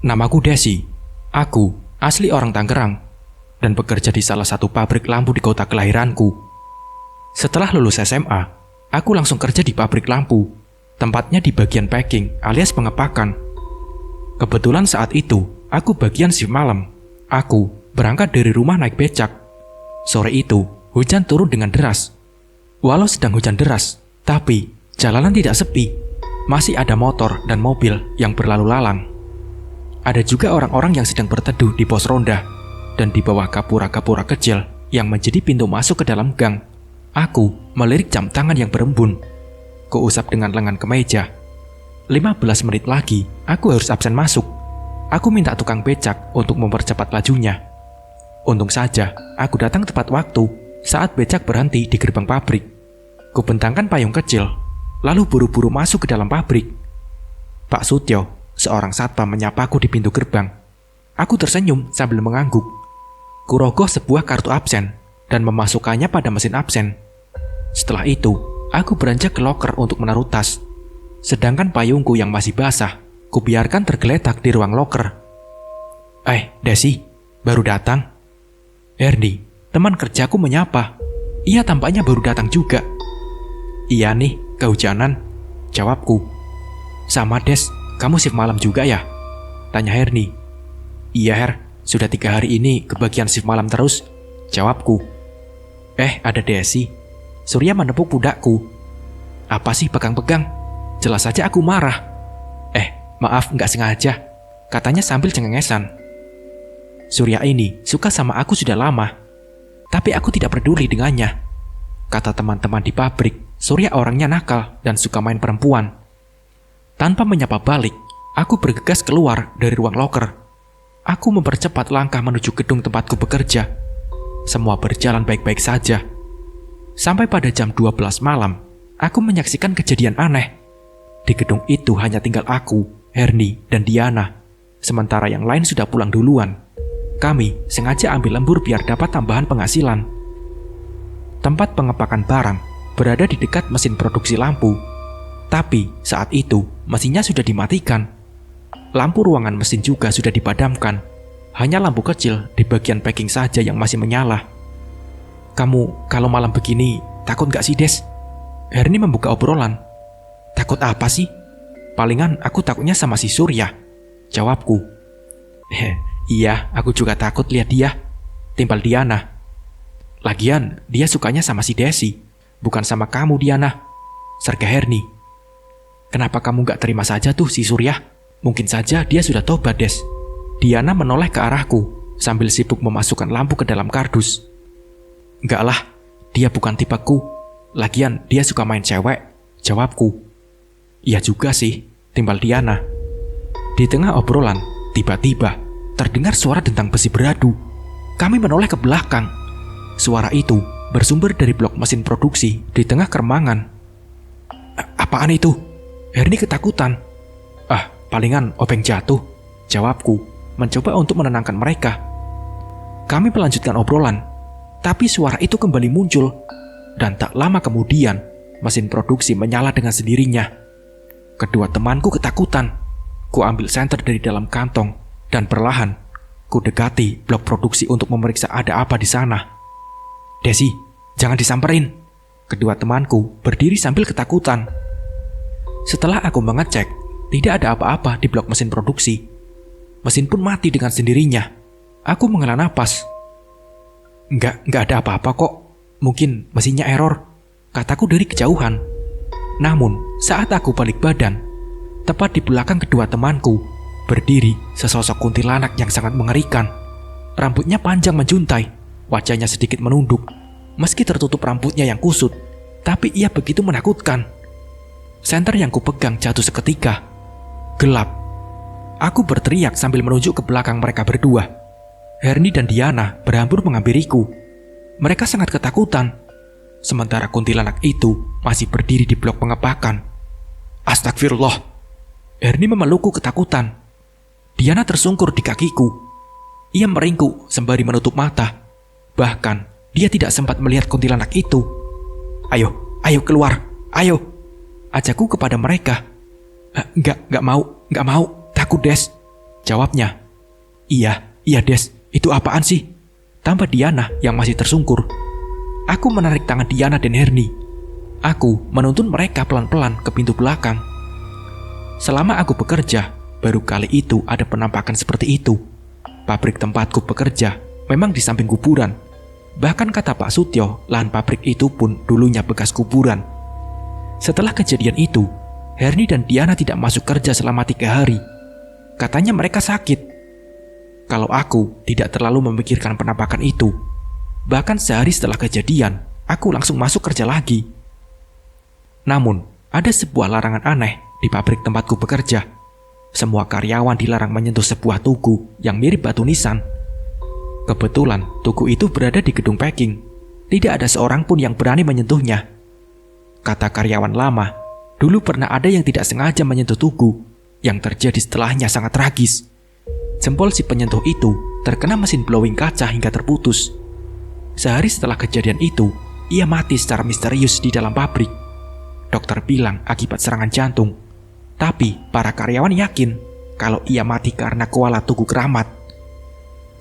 Namaku Desi. Aku asli orang Tangerang dan bekerja di salah satu pabrik lampu di kota kelahiranku. Setelah lulus SMA, aku langsung kerja di pabrik lampu, tempatnya di bagian packing alias pengepakan. Kebetulan saat itu, aku bagian shift malam. Aku berangkat dari rumah naik becak. Sore itu, hujan turun dengan deras. Walau sedang hujan deras, tapi jalanan tidak sepi. Masih ada motor dan mobil yang berlalu lalang. Ada juga orang-orang yang sedang berteduh di pos ronda dan di bawah gapura-gapura kecil yang menjadi pintu masuk ke dalam gang. Aku melirik jam tangan yang berembun. Kuusap dengan lengan kemeja. 15 menit lagi, aku harus absen masuk. Aku minta tukang becak untuk mempercepat lajunya. Untung saja, aku datang tepat waktu saat becak berhenti di gerbang pabrik. Kubentangkan payung kecil, lalu buru-buru masuk ke dalam pabrik. Pak Sutyo, seorang satpam, menyapaku di pintu gerbang. Aku tersenyum sambil mengangguk. Kurogoh sebuah kartu absen dan memasukkannya pada mesin absen. Setelah itu, aku beranjak ke loker untuk menaruh tas. Sedangkan payungku yang masih basah, kubiarkan tergeletak di ruang loker. Desi, baru datang? Ernie, teman kerjaku, menyapa. Ia tampaknya baru datang juga. Iya nih, kehujanan, jawabku. Sama Des, kamu shift malam juga ya? Tanya Ernie. Iya Her, sudah 3 hari ini kebagian shift malam terus, jawabku. Ada Desi. Surya menepuk pundakku. Apa sih pegang-pegang? Jelas saja aku marah. Maaf, nggak sengaja, katanya sambil cengengesan. Surya ini suka sama aku sudah lama, tapi aku tidak peduli dengannya. Kata teman-teman di pabrik, Surya orangnya nakal dan suka main perempuan. Tanpa menyapa balik, aku bergegas keluar dari ruang loker. Aku mempercepat langkah menuju gedung tempatku bekerja. Semua berjalan baik-baik saja. Sampai pada jam 12 malam, aku menyaksikan kejadian aneh. Di gedung itu hanya tinggal aku, Ernie, dan Diana. Sementara yang lain sudah pulang duluan. Kami sengaja ambil lembur biar dapat tambahan penghasilan. Tempat pengepakan barang berada di dekat mesin produksi lampu. Tapi saat itu mesinnya sudah dimatikan. Lampu ruangan mesin juga sudah dipadamkan. Hanya lampu kecil di bagian packing saja yang masih menyala. Kamu kalau malam begini takut gak sih Des? Ernie membuka obrolan. Takut apa sih? Palingan aku takutnya sama si Surya, jawabku. Iya, aku juga takut lihat dia, timpal Diana. Lagian dia sukanya sama si Desi, bukan sama kamu Diana, serga Ernie. Kenapa kamu gak terima saja tuh si Surya? Mungkin saja dia sudah tobat Des. Diana menoleh ke arahku sambil sibuk memasukkan lampu ke dalam kardus. Enggak lah, dia bukan tipeku. Lagian dia suka main cewek, jawabku. Iya juga sih, timbal Diana. Di tengah obrolan, tiba-tiba terdengar suara dentang besi beradu. Kami menoleh ke belakang. Suara itu bersumber dari blok mesin produksi di tengah keremangan. Apaan itu? Ernie ketakutan. Palingan obeng jatuh, jawabku, mencoba untuk menenangkan mereka. Kami melanjutkan obrolan, tapi suara itu kembali muncul. Dan tak lama kemudian, mesin produksi menyala dengan sendirinya. Kedua temanku ketakutan. Ku ambil senter dari dalam kantong dan perlahan ku dekati blok produksi untuk memeriksa ada apa di sana. Desi, jangan disamperin. Kedua temanku berdiri sambil ketakutan. Setelah aku mengecek, tidak ada apa-apa di blok mesin produksi. Mesin pun mati dengan sendirinya. Aku menghela napas. Enggak ada apa-apa kok. Mungkin mesinnya error, kataku dari kejauhan. Namun, saat aku balik badan, tepat di belakang kedua temanku, berdiri sesosok kuntilanak yang sangat mengerikan. Rambutnya panjang menjuntai, wajahnya sedikit menunduk. Meski tertutup rambutnya yang kusut, tapi ia begitu menakutkan. Senter yang kupegang jatuh seketika. Gelap. Aku berteriak sambil menunjuk ke belakang mereka berdua. Ernie dan Diana berhambur menghampiriku. Mereka sangat ketakutan. Sementara kuntilanak itu masih berdiri di blok pengepakan. Astagfirullah. Ernie memelukku ketakutan. Diana tersungkur di kakiku. Ia meringkuk sembari menutup mata. Bahkan dia tidak sempat melihat kuntilanak itu. Ayo keluar, ayo, ajakku kepada mereka. Enggak mau, takut Des. Jawabnya. Iya Des, itu apaan sih? Tambah Diana yang masih tersungkur. Aku menarik tangan Diana dan Herni. Aku menuntun mereka pelan-pelan ke pintu belakang. Selama aku bekerja, baru kali itu ada penampakan seperti itu. Pabrik tempatku bekerja memang di samping kuburan. Bahkan kata Pak Sutyo, lahan pabrik itu pun dulunya bekas kuburan. Setelah kejadian itu, Herni dan Diana tidak masuk kerja selama 3 hari. Katanya mereka sakit. Kalau aku tidak terlalu memikirkan penampakan itu, bahkan sehari setelah kejadian, aku langsung masuk kerja lagi. Namun, ada sebuah larangan aneh di pabrik tempatku bekerja. Semua karyawan dilarang menyentuh sebuah tugu yang mirip batu nisan. Kebetulan, tugu itu berada di gedung packing. Tidak ada seorang pun yang berani menyentuhnya. Kata karyawan lama, dulu pernah ada yang tidak sengaja menyentuh tugu. Yang terjadi setelahnya sangat tragis. Jempol si penyentuh itu terkena mesin blowing kaca hingga terputus. Sehari setelah kejadian itu, ia mati secara misterius di dalam pabrik. Dokter bilang akibat serangan jantung. Tapi para karyawan yakin kalau ia mati karena koala tugu keramat.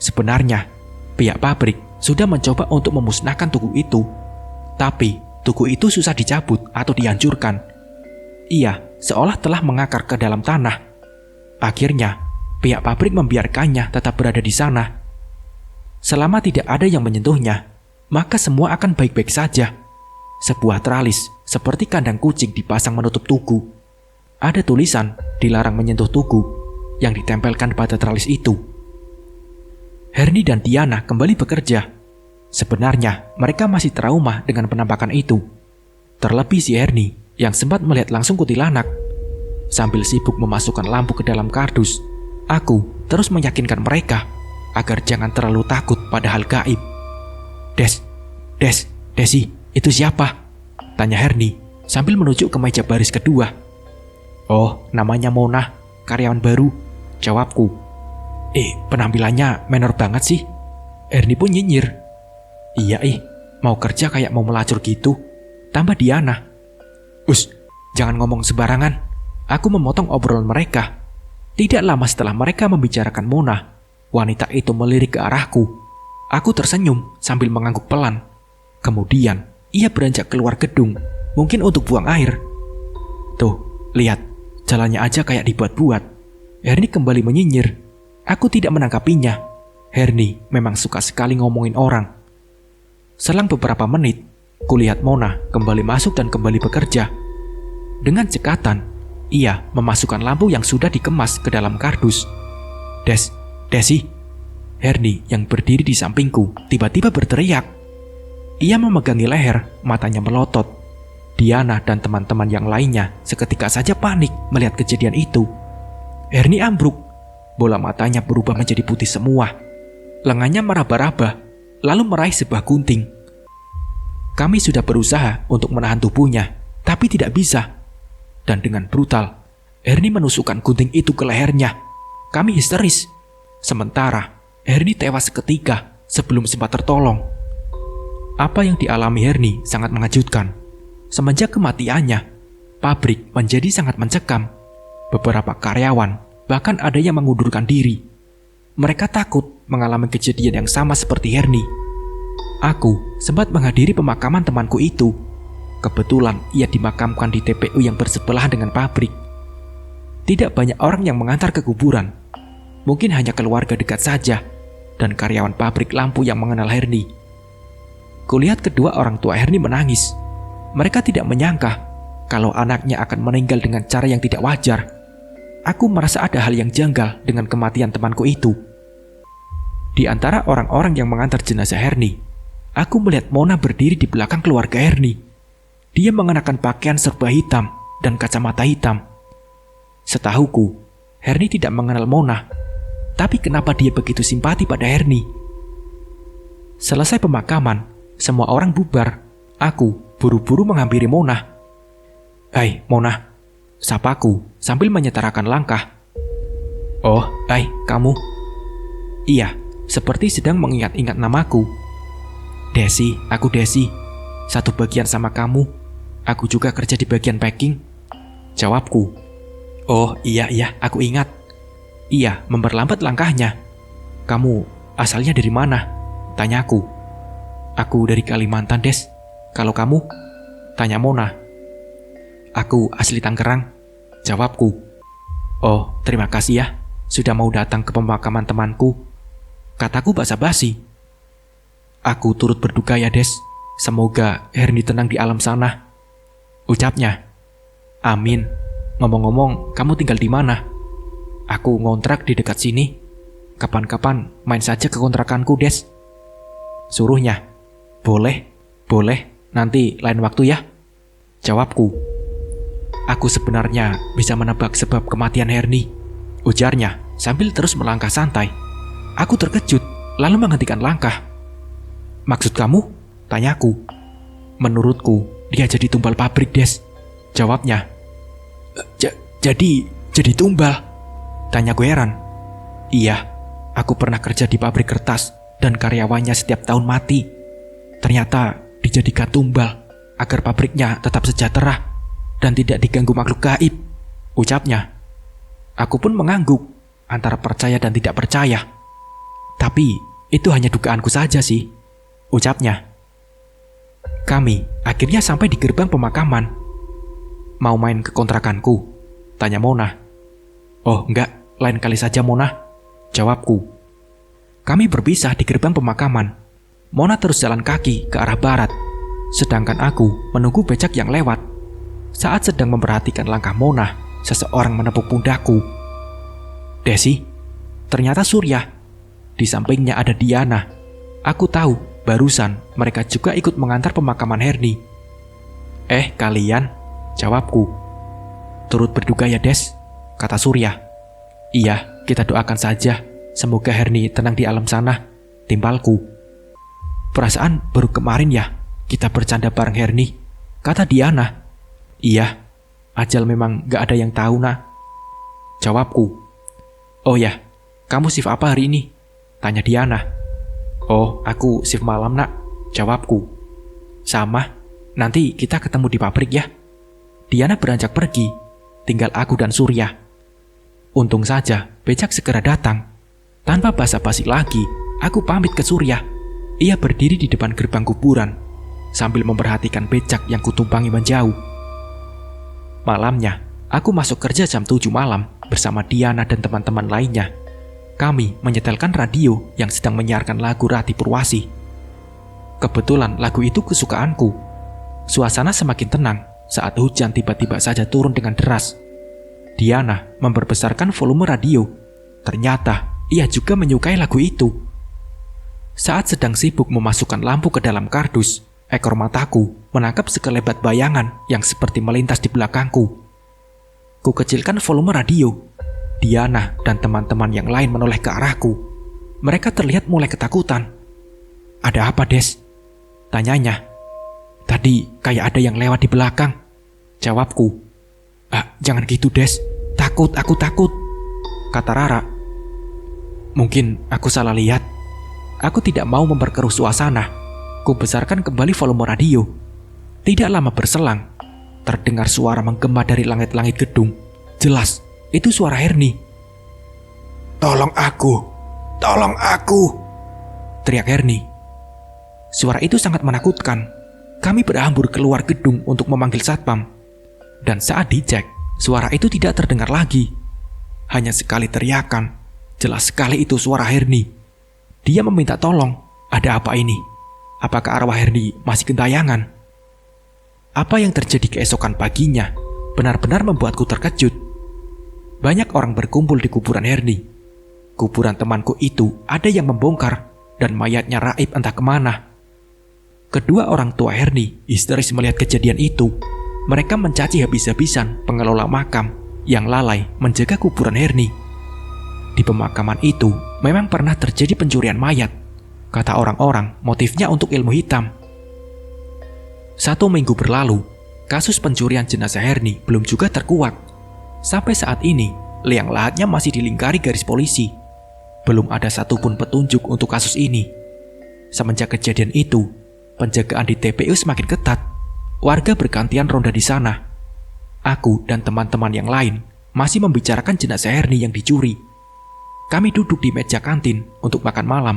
Sebenarnya, pihak pabrik sudah mencoba untuk memusnahkan tugu itu. Tapi, tugu itu susah dicabut atau dihancurkan. Ia seolah telah mengakar ke dalam tanah. Akhirnya, pihak pabrik membiarkannya tetap berada di sana. Selama tidak ada yang menyentuhnya, maka semua akan baik-baik saja. Sebuah teralis seperti kandang kucing dipasang menutup tugu. Ada tulisan dilarang menyentuh tugu yang ditempelkan pada teralis itu. Herni dan Diana kembali bekerja. Sebenarnya mereka masih trauma dengan penampakan itu. Terlebih si Herni yang sempat melihat langsung kuntilanak. Sambil sibuk memasukkan lampu ke dalam kardus, aku terus meyakinkan mereka agar jangan terlalu takut pada hal gaib. Desi, itu siapa? Tanya Herni sambil menunjuk ke meja baris kedua. Oh, namanya Mona, karyawan baru, jawabku. Penampilannya menor banget sih. Herni pun nyinyir. Iya mau kerja kayak mau melacur gitu. Tambah Diana. Jangan ngomong sembarangan. Aku memotong obrolan mereka. Tidak lama setelah mereka membicarakan Mona, wanita itu melirik ke arahku. Aku tersenyum sambil mengangguk pelan. Kemudian, ia beranjak keluar gedung, mungkin untuk buang air. Tuh, lihat, jalannya aja kayak dibuat-buat. Herni kembali menyinyir. Aku tidak menanggapinya. Herni memang suka sekali ngomongin orang. Selang beberapa menit, kulihat Mona kembali masuk dan kembali bekerja. Dengan cekatan, ia memasukkan lampu yang sudah dikemas ke dalam kardus. Desi. Herni yang berdiri di sampingku tiba-tiba berteriak. Ia memegangi leher, matanya melotot. Diana dan teman-teman yang lainnya seketika saja panik melihat kejadian itu. Herni ambruk. Bola matanya berubah menjadi putih semua. Lengannya meraba-raba, lalu meraih sebuah gunting. Kami sudah berusaha untuk menahan tubuhnya, tapi tidak bisa. Dan dengan brutal, Herni menusukkan gunting itu ke lehernya. Kami histeris. Sementara, Herni tewas seketika sebelum sempat tertolong. Apa yang dialami Herni sangat mengejutkan. Semenjak kematiannya, pabrik menjadi sangat mencekam. Beberapa karyawan bahkan ada yang mengundurkan diri. Mereka takut mengalami kejadian yang sama seperti Herni. Aku sempat menghadiri pemakaman temanku itu. Kebetulan ia dimakamkan di TPU yang bersebelahan dengan pabrik. Tidak banyak orang yang mengantar ke kuburan. Mungkin hanya keluarga dekat saja dan karyawan pabrik lampu yang mengenal Herni. Kulihat kedua orang tua Herni menangis. Mereka tidak menyangka kalau anaknya akan meninggal dengan cara yang tidak wajar. Aku merasa ada hal yang janggal dengan kematian temanku itu. Di antara orang-orang yang mengantar jenazah Herni, aku melihat Mona berdiri di belakang keluarga Herni. Dia mengenakan pakaian serba hitam dan kacamata hitam. Setahuku, Herni tidak mengenal Mona. Tapi kenapa dia begitu simpati pada Herni? Selesai pemakaman, semua orang bubar. Aku buru-buru menghampiri Mona. Hai, Mona, sapaku sambil menyetarakan langkah. Oh, hai, kamu. Iya, seperti sedang mengingat-ingat namaku. Desi, aku Desi. Satu bagian sama kamu. Aku juga kerja di bagian packing. Jawabku. Oh iya, aku ingat. Ia memperlambat langkahnya. "Kamu asalnya dari mana?" tanyaku. "Aku dari Kalimantan, Des. Kalau kamu?" tanya Mona. "Aku asli Tangerang," jawabku. "Oh, terima kasih ya, sudah mau datang ke pemakaman temanku," kataku basa-basi. "Aku turut berduka ya, Des. Semoga Herni tenang di alam sana," ucapnya. "Amin. Ngomong-ngomong, kamu tinggal di mana?" "Aku ngontrak di dekat sini. Kapan-kapan main saja ke kontrakanku, Des," suruhnya. Boleh. Nanti lain waktu ya," jawabku. "Aku sebenarnya bisa menebak sebab kematian Herni," ujarnya sambil terus melangkah santai. Aku terkejut, lalu menghentikan langkah. "Maksud kamu?" tanyaku. "Menurutku, dia jadi tumbal pabrik, Des," jawabnya. Jadi tumbal?" tanyaku heran. "Iya, aku pernah kerja di pabrik kertas dan karyawannya setiap tahun mati. Ternyata dijadikan tumbal agar pabriknya tetap sejahtera dan tidak diganggu makhluk gaib," ucapnya. Aku pun mengangguk antara percaya dan tidak percaya. "Tapi itu hanya dugaanku saja sih," ucapnya. Kami akhirnya sampai di gerbang pemakaman. "Mau main ke kontrakanku?" tanya Mona. "Oh enggak, lain kali saja Mona," jawabku. Kami berpisah di gerbang pemakaman. Mona terus jalan kaki ke arah barat, sedangkan aku menunggu becak yang lewat. Saat sedang memperhatikan langkah Mona, seseorang menepuk pundakku. "Desi," ternyata Surya. Di sampingnya ada Diana. Aku tahu barusan mereka juga ikut mengantar pemakaman Herni. Kalian?" jawabku. "Turut berduka ya, Des," kata Surya. "Iya, kita doakan saja. Semoga Herni tenang di alam sana," timbalku. "Perasaan baru kemarin ya kita bercanda bareng Herni," kata Diana. "Iya, ajal memang gak ada yang tahu, nak," jawabku. "Oh ya, kamu shift apa hari ini?" tanya Diana. "Oh, aku shift malam, nak," jawabku. "Sama, nanti kita ketemu di pabrik ya." Diana beranjak pergi, tinggal aku dan Surya. Untung saja becak segera datang. Tanpa basa-basi lagi, aku pamit ke Surya. Ia berdiri di depan gerbang kuburan sambil memperhatikan becak yang kutumpangi menjauh. Malamnya, aku masuk kerja jam 7 malam bersama Diana dan teman-teman lainnya. Kami menyetelkan radio yang sedang menyiarkan lagu Rati Purwasi. Kebetulan lagu itu kesukaanku. Suasana semakin tenang saat hujan tiba-tiba saja turun dengan deras. Diana memperbesarkan volume radio. Ternyata ia juga menyukai lagu itu. Saat sedang sibuk memasukkan lampu ke dalam kardus, ekor mataku menangkap sekelebat bayangan yang seperti melintas di belakangku. Ku kecilkan volume radio. Diana dan teman-teman yang lain menoleh ke arahku. Mereka terlihat mulai ketakutan. "Ada apa, Des?" tanyanya. "Tadi kayak ada yang lewat di belakang," jawabku. Jangan gitu, Des. Aku takut," kata Rara. "Mungkin aku salah lihat." Aku tidak mau memperkeruh suasana. Ku besarkan kembali volume radio. Tidak lama berselang, terdengar suara menggema dari langit-langit gedung. Jelas, itu suara Herni. Tolong aku!" teriak Herni. Suara itu sangat menakutkan. Kami berhambur keluar gedung untuk memanggil satpam. Dan saat dicek, suara itu tidak terdengar lagi. Hanya sekali teriakan. Jelas sekali itu suara Herni. Dia meminta tolong. Ada apa ini? Apakah arwah Herni masih gentayangan? Apa yang terjadi keesokan paginya benar-benar membuatku terkejut. Banyak orang berkumpul di kuburan Herni. Kuburan temanku itu ada yang membongkar dan mayatnya raib entah kemana. Kedua orang tua Herni histeris melihat kejadian itu. Mereka mencaci habis-habisan pengelola makam yang lalai menjaga kuburan Herni. Di pemakaman itu memang pernah terjadi pencurian mayat. Kata orang-orang, motifnya untuk ilmu hitam. 1 minggu berlalu, kasus pencurian jenazah Herni belum juga terkuak. Sampai saat ini, liang lahatnya masih dilingkari garis polisi. Belum ada satupun petunjuk untuk kasus ini. Semenjak kejadian itu, penjagaan di TPU semakin ketat. Warga bergantian ronda di sana. Aku dan teman-teman yang lain masih membicarakan jenazah Herni yang dicuri. Kami duduk di meja kantin untuk makan malam.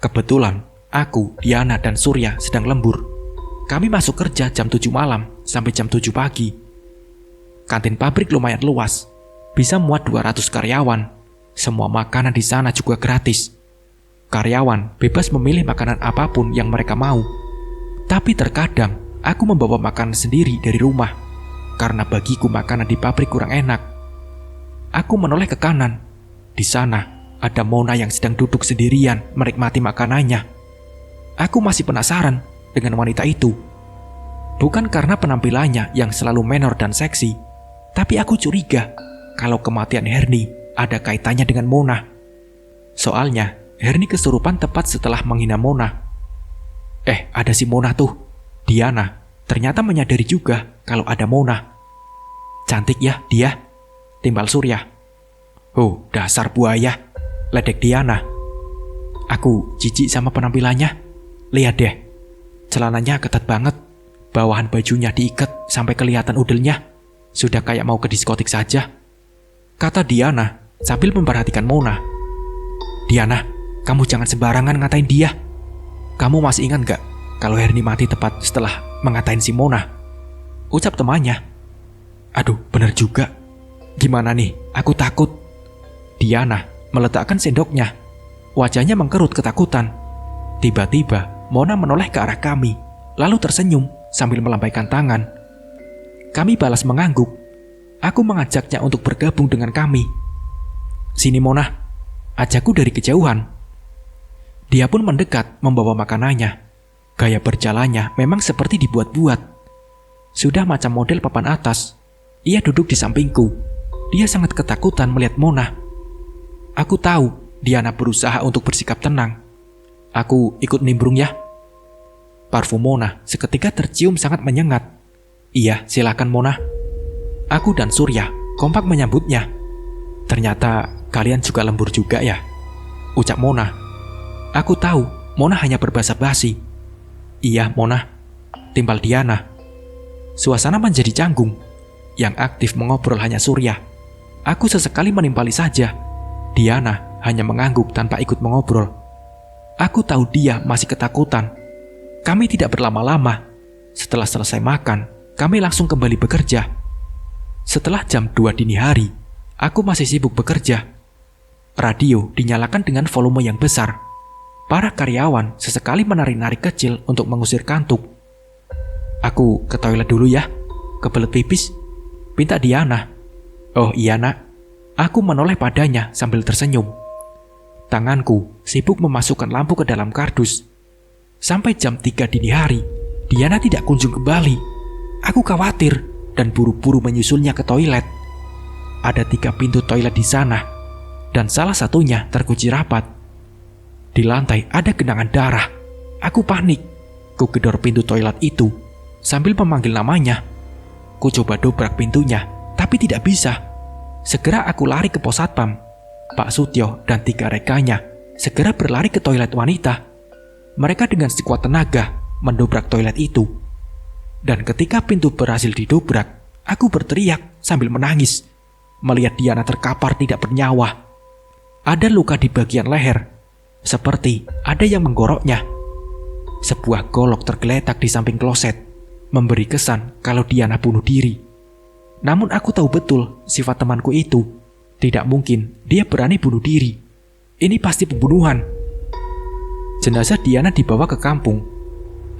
Kebetulan, aku, Diana, dan Surya sedang lembur. Kami masuk kerja jam 7 malam sampai jam 7 pagi. Kantin pabrik lumayan luas, bisa muat 200 karyawan. Semua makanan di sana juga gratis. Karyawan bebas memilih makanan apapun yang mereka mau. Tapi terkadang, aku membawa makanan sendiri dari rumah, karena bagiku makanan di pabrik kurang enak. Aku menoleh ke kanan. Di sana, ada Mona yang sedang duduk sendirian menikmati makanannya. Aku masih penasaran dengan wanita itu. Bukan karena penampilannya yang selalu menor dan seksi, tapi aku curiga kalau kematian Herni ada kaitannya dengan Mona. Soalnya, Herni kesurupan tepat setelah menghina Mona. Ada si Mona tuh. Diana ternyata menyadari juga kalau ada Mona. Cantik ya dia, timbal Surya. Oh, dasar buaya, ledek Diana. Aku jijik sama penampilannya. Lihat deh, celananya ketat banget. Bawahan bajunya diikat sampai kelihatan udelnya. Sudah kayak mau ke diskotik saja, kata Diana sambil memperhatikan Mona. Diana, kamu jangan sembarangan ngatain dia. Kamu masih ingat gak kalau Herni mati tepat setelah mengatain si Mona? Ucap temannya. Aduh, bener juga. Gimana nih, aku takut. Diana meletakkan sendoknya. Wajahnya mengkerut ketakutan. Tiba-tiba Mona menoleh ke arah kami, lalu tersenyum sambil melambaikan tangan. Kami balas mengangguk. Aku mengajaknya untuk bergabung dengan kami. Sini Mona, ajakku dari kejauhan. Dia pun mendekat membawa makanannya. Gaya berjalannya memang seperti dibuat-buat. Sudah macam model papan atas. Ia duduk di sampingku. Dia sangat ketakutan melihat Mona. Aku tahu Diana berusaha untuk bersikap tenang. Aku ikut nimbrung ya. Parfum Mona seketika tercium sangat menyengat. Iya, silakan Mona. Aku dan Surya kompak menyambutnya. Ternyata kalian juga lembur juga ya, ucap Mona. Aku tahu Mona hanya berbahasa basi. Iya Mona, timbal Diana. Suasana menjadi canggung. Yang aktif mengobrol hanya Surya. Aku sesekali menimpali saja. Diana hanya mengangguk tanpa ikut mengobrol. Aku tahu dia masih ketakutan. Kami tidak berlama-lama. Setelah selesai makan, kami langsung kembali bekerja. Setelah jam 2 dini hari, aku masih sibuk bekerja. Radio dinyalakan dengan volume yang besar. Para karyawan sesekali menarik-narik kecil untuk mengusir kantuk. Aku ke toilet dulu ya, kebelet pipis, pinta Diana. Oh iya nak. Aku menoleh padanya sambil tersenyum. Tanganku sibuk memasukkan lampu ke dalam kardus. Sampai jam 3 dini hari, Diana tidak kunjung kembali. Aku khawatir dan buru-buru menyusulnya ke toilet. Ada 3 pintu toilet di sana, dan salah satunya terkunci rapat. Di lantai ada genangan darah. Aku panik. Ku gedor pintu toilet itu sambil memanggil namanya. Ku coba dobrak pintunya, tapi tidak bisa. Segera aku lari ke pos satpam. Pak Sutyo dan 3 rekannya segera berlari ke toilet wanita. Mereka dengan sekuat tenaga mendobrak toilet itu. Dan ketika pintu berhasil didobrak, aku berteriak sambil menangis melihat Diana terkapar tidak bernyawa. Ada luka di bagian leher, seperti ada yang menggoroknya. Sebuah golok tergeletak di samping kloset, memberi kesan kalau Diana bunuh diri. Namun aku tahu betul sifat temanku itu. Tidak mungkin dia berani bunuh diri. Ini pasti pembunuhan. Jenazah Diana dibawa ke kampung.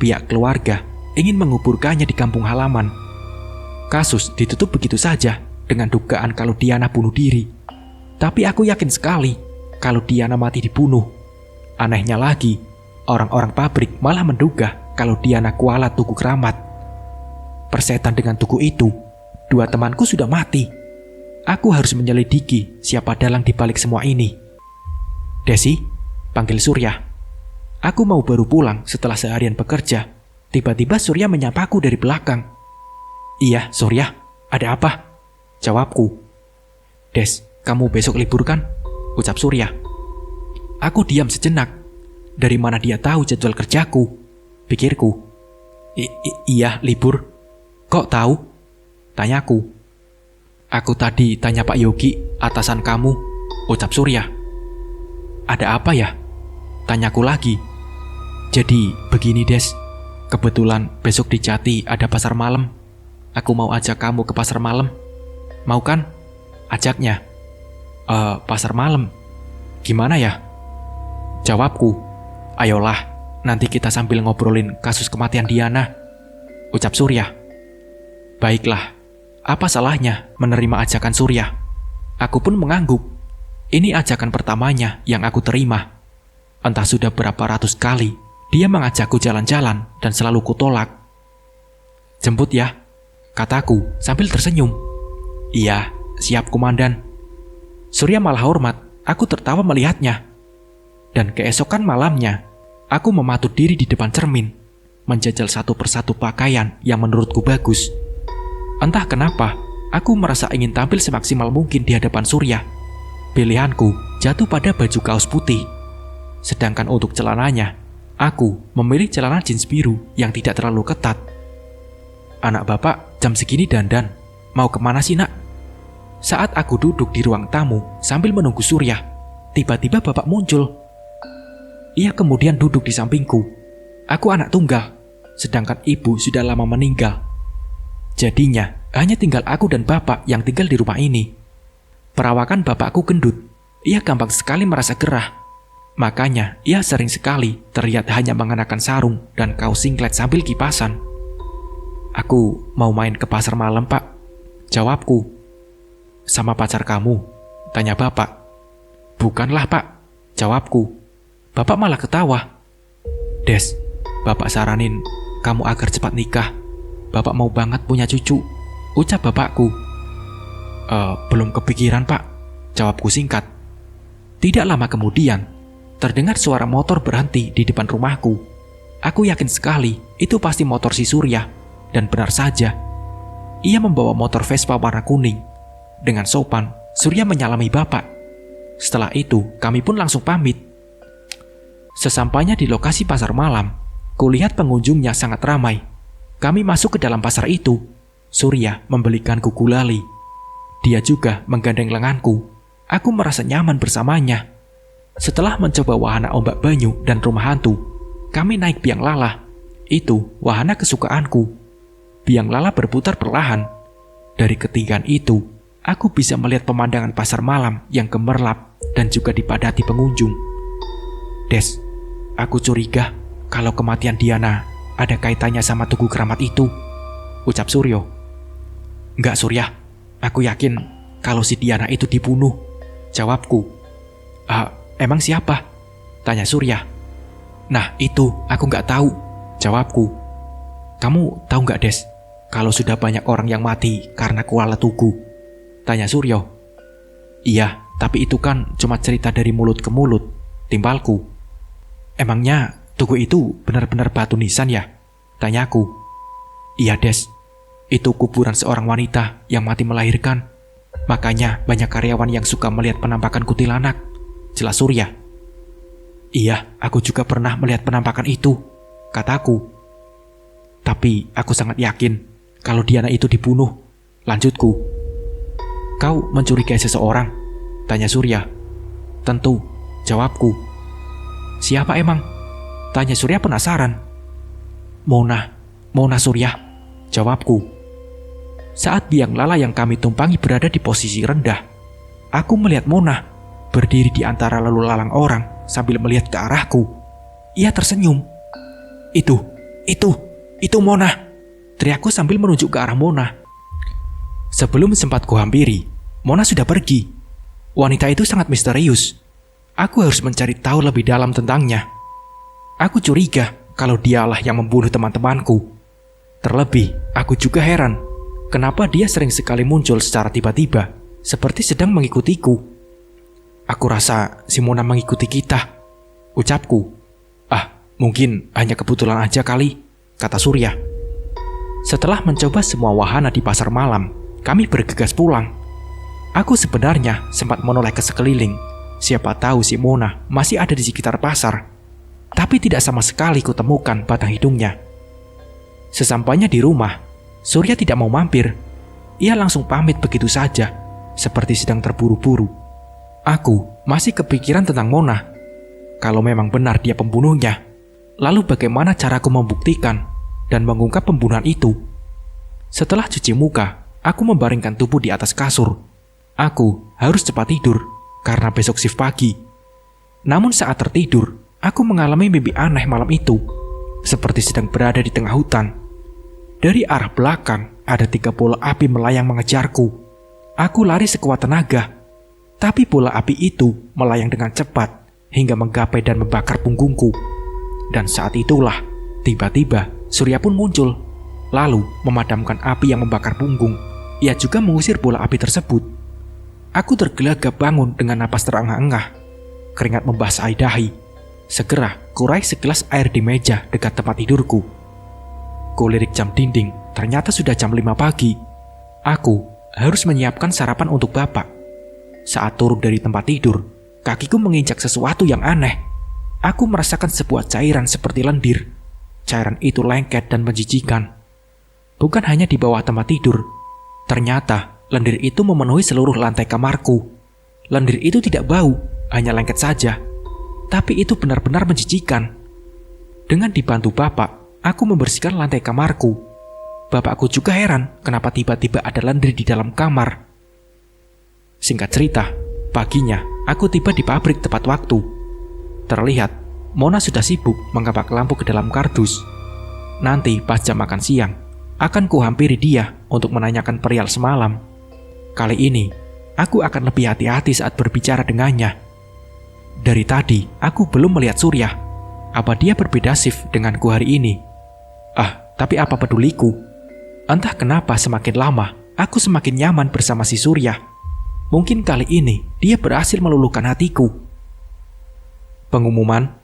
Pihak keluarga ingin menguburkannya di kampung halaman. Kasus ditutup begitu saja dengan dugaan kalau Diana bunuh diri. Tapi aku yakin sekali kalau Diana mati dibunuh. Anehnya lagi, orang-orang pabrik malah menduga kalau Diana kualat tugu keramat. Persetan dengan tugu itu, 2 temanku sudah mati. Aku harus menyelidiki siapa dalang di balik semua ini. Desi, panggil Surya. Aku mau baru pulang setelah seharian bekerja. Tiba-tiba Surya menyapaku dari belakang. Iya, Surya, ada apa? Jawabku. Des, kamu besok libur kan? Ucap Surya. Aku diam sejenak. Dari mana dia tahu jadwal kerjaku? Pikirku. Iya, libur. Kok tahu? Tanyaku. Aku tadi tanya Pak Yogi, atasan kamu. ucap Surya. Ada apa ya? Tanyaku lagi. Jadi begini Des, kebetulan besok di Jati ada pasar malam. Aku mau ajak kamu ke pasar malam. Mau kan? Ajaknya. Pasar malam? Gimana ya? Jawabku. Ayolah, nanti kita sambil ngobrolin kasus kematian Diana, ucap Surya. Baiklah, apa salahnya menerima ajakan Surya? Aku pun mengangguk. Ini ajakan pertamanya yang aku terima. Entah sudah berapa ratus kali dia mengajakku jalan-jalan dan selalu kutolak. Jemput ya, kataku sambil tersenyum. Iya, siap komandan. Surya malah hormat, aku tertawa melihatnya. Dan keesokan malamnya, aku mematut diri di depan cermin, menjajal satu persatu pakaian yang menurutku bagus. Entah kenapa, aku merasa ingin tampil semaksimal mungkin di hadapan Surya. Pilihanku jatuh pada baju kaos putih. Sedangkan untuk celananya, aku memilih celana jeans biru yang tidak terlalu ketat. Anak bapak jam segini dandan, mau kemana sih nak? Saat aku duduk di ruang tamu sambil menunggu Surya, tiba-tiba bapak muncul. Ia kemudian duduk di sampingku. Aku anak tunggal, sedangkan ibu sudah lama meninggal. Jadinya hanya tinggal aku dan bapak yang tinggal di rumah ini. Perawakan bapakku gendut, ia gampang sekali merasa gerah. Makanya ia sering sekali terlihat hanya mengenakan sarung dan kaos singlet sambil kipasan. Aku mau main ke pasar malam pak, jawabku. Sama pacar kamu? Tanya bapak. Bukanlah pak, jawabku. Bapak malah ketawa. Des, bapak saranin kamu agar cepat nikah. Bapak mau banget punya cucu, ucap bapakku. Belum kepikiran pak, jawabku singkat. Tidak lama kemudian, terdengar suara motor berhenti di depan rumahku. Aku yakin sekali itu pasti motor si Surya, dan benar saja. Ia membawa motor Vespa warna kuning. Dengan sopan, Surya menyalami bapak. Setelah itu, kami pun langsung pamit. Sesampainya di lokasi pasar malam, kulihat pengunjungnya sangat ramai. Kami masuk ke dalam pasar itu. Surya membelikanku gulali. Dia juga menggandeng lenganku. Aku merasa nyaman bersamanya. Setelah mencoba wahana ombak banyu dan rumah hantu, kami naik biang lala. Itu wahana kesukaanku. Biang lala berputar perlahan. Dari ketinggian itu, aku bisa melihat pemandangan pasar malam yang gemerlap dan juga dipadati pengunjung. Des, aku curiga kalau kematian Diana ada kaitannya sama Tugu Keramat itu, ucap Suryo. Enggak Surya, aku yakin kalau si Diana itu dibunuh, jawabku. Emang siapa? Tanya Surya. Nah itu aku nggak tahu, jawabku. Kamu tahu nggak Des, kalau sudah banyak orang yang mati karena kuala tugu? Tanya Suryo. Iya, tapi itu kan cuma cerita dari mulut ke mulut, timbalku. Emangnya tugu itu benar-benar batu nisan ya? Tanyaku. Iya Des, itu kuburan seorang wanita yang mati melahirkan. Makanya banyak karyawan yang suka melihat penampakan kuntilanak, jelas Surya. Iya, aku juga pernah melihat penampakan itu, kataku. Tapi aku sangat yakin kalau Diana itu dibunuh, lanjutku. Kau mencurigai seseorang? Tanya Surya. Tentu, jawabku. Siapa emang? Tanya Surya penasaran. Mona Surya, jawabku. Saat biang lala yang kami tumpangi berada di posisi rendah, aku melihat Mona berdiri di antara lalu lalang orang sambil melihat ke arahku. Ia tersenyum. Itu Mona, teriakku sambil menunjuk ke arah Mona. Sebelum sempat kuhampiri, Mona sudah pergi. Wanita itu sangat misterius. Aku harus mencari tahu lebih dalam tentangnya. Aku curiga kalau dialah yang membunuh teman-temanku. Terlebih, aku juga heran kenapa dia sering sekali muncul secara tiba-tiba, seperti sedang mengikutiku. Aku rasa si Mona mengikuti kita, ucapku. Mungkin hanya kebetulan aja kali, kata Surya. Setelah mencoba semua wahana di pasar malam, kami bergegas pulang. Aku sebenarnya sempat menoleh ke sekeliling. Siapa tahu si Mona masih ada di sekitar pasar. Tapi tidak sama sekali kutemukan batang hidungnya. Sesampainya di rumah, Surya tidak mau mampir. Ia langsung pamit begitu saja, seperti sedang terburu-buru. Aku masih kepikiran tentang Mona. Kalau memang benar dia pembunuhnya, lalu bagaimana caraku membuktikan dan mengungkap pembunuhan itu? Setelah cuci muka, aku membaringkan tubuh di atas kasur. Aku harus cepat tidur karena besok shift pagi. Namun saat tertidur, aku mengalami mimpi aneh malam itu, seperti sedang berada di tengah hutan. Dari arah belakang, ada 3 bola api melayang mengejarku. Aku lari sekuat tenaga, tapi bola api itu melayang dengan cepat hingga menggapai dan membakar punggungku. Dan saat itulah, tiba-tiba Surya pun muncul, lalu memadamkan api yang membakar punggung. Ia juga mengusir bola api tersebut. Aku tergelagap bangun dengan napas terengah-engah. Keringat membasahi dahi. Segera kurai segelas air di meja dekat tempat tidurku. Kulirik jam dinding, ternyata sudah jam 5 pagi. Aku harus menyiapkan sarapan untuk bapak. Saat turun dari tempat tidur, kakiku menginjak sesuatu yang aneh. Aku merasakan sebuah cairan seperti lendir. Cairan itu lengket dan menjijikan. Bukan hanya di bawah tempat tidur, ternyata lendir itu memenuhi seluruh lantai kamarku. Lendir itu tidak bau, hanya lengket saja. Tapi itu benar-benar menjijikan. Dengan dibantu bapak, aku membersihkan lantai kamarku. Bapakku juga heran kenapa tiba-tiba ada lendir di dalam kamar. Singkat cerita, paginya aku tiba di pabrik tepat waktu. Terlihat, Mona sudah sibuk mengapak lampu ke dalam kardus. Nanti pas jam makan siang, akan kuhampiri dia untuk menanyakan perihal semalam. Kali ini, aku akan lebih hati-hati saat berbicara dengannya. Dari tadi, aku belum melihat Surya. Apa dia berbeda shift denganku hari ini? Tapi apa peduliku? Entah kenapa semakin lama, aku semakin nyaman bersama si Surya. Mungkin kali ini, dia berhasil meluluhkan hatiku. Pengumuman,